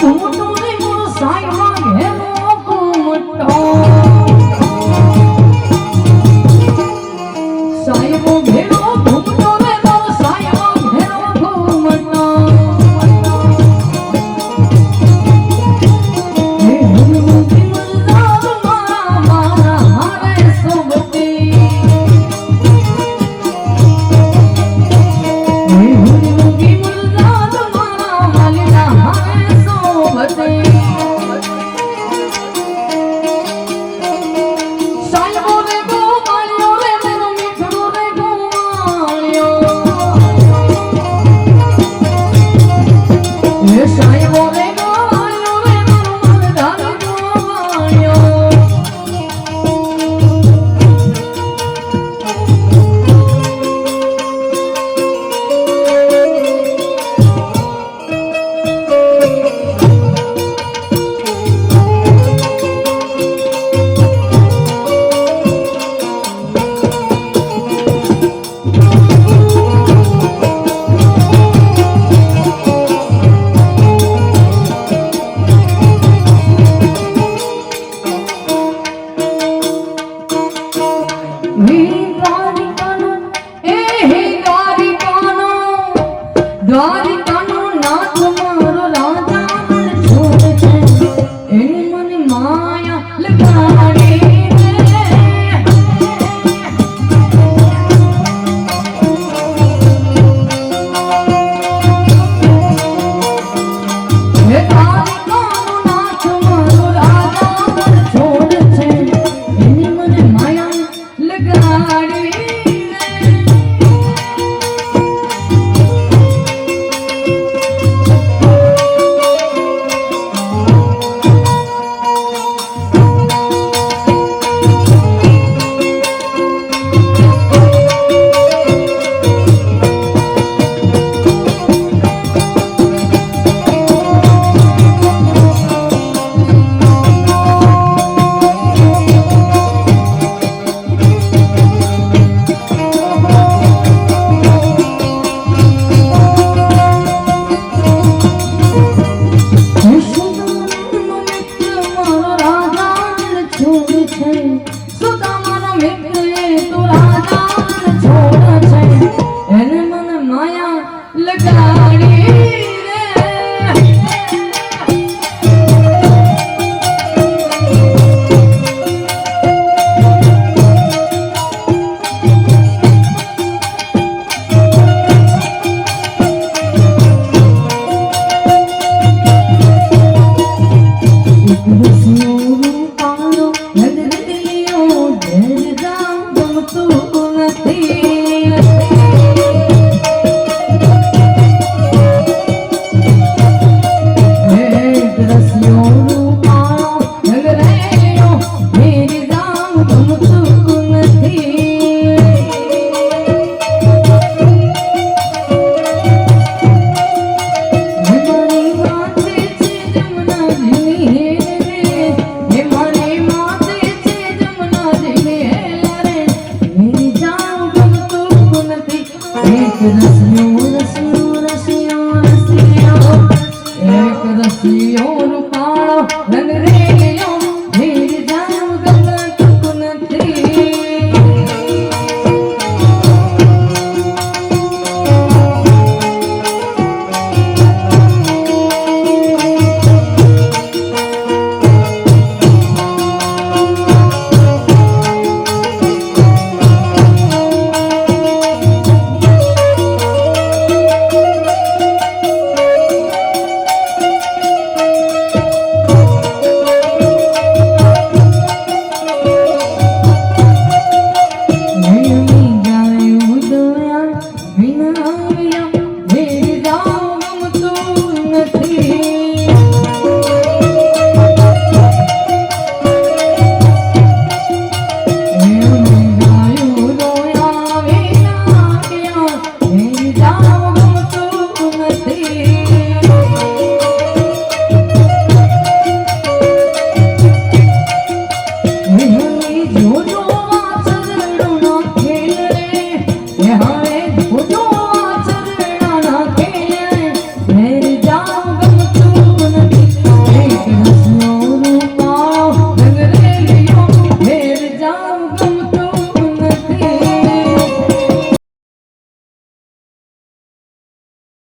ઘૂમટો રે મોરો સાયવા ઘેરો ઘૂમટો સાયવો ઘેરો ઘૂમટો રે મોરો સાયવા ઘેરો ઘૂમટો હે હનુમંતી મલદાર મારા મારા હારે સોબતી હે હનુમંતી મલદાર મારા માલીના હારે સોબતી સાયવો રે ગોમાળ્યો રે મેરો મીઠડો રે ગોમાળ્યો હે સાયવો રે ગોમાળ્યો રે મારો મલદાર ગોમાળ્યો દ્વારિકાનો નાથ મારો રાજા મન છોડ છે એને મને માયા લગાડે હે દ્વારિકાનો નાથ મારો રાજા મન છોડ છે એને મને માયા લગાડે સુદામાનો મિત્ર એ તો રાજા છોડ છે એને મને માયા લગાડી એક રસિયો રૂપાળો રંગ રે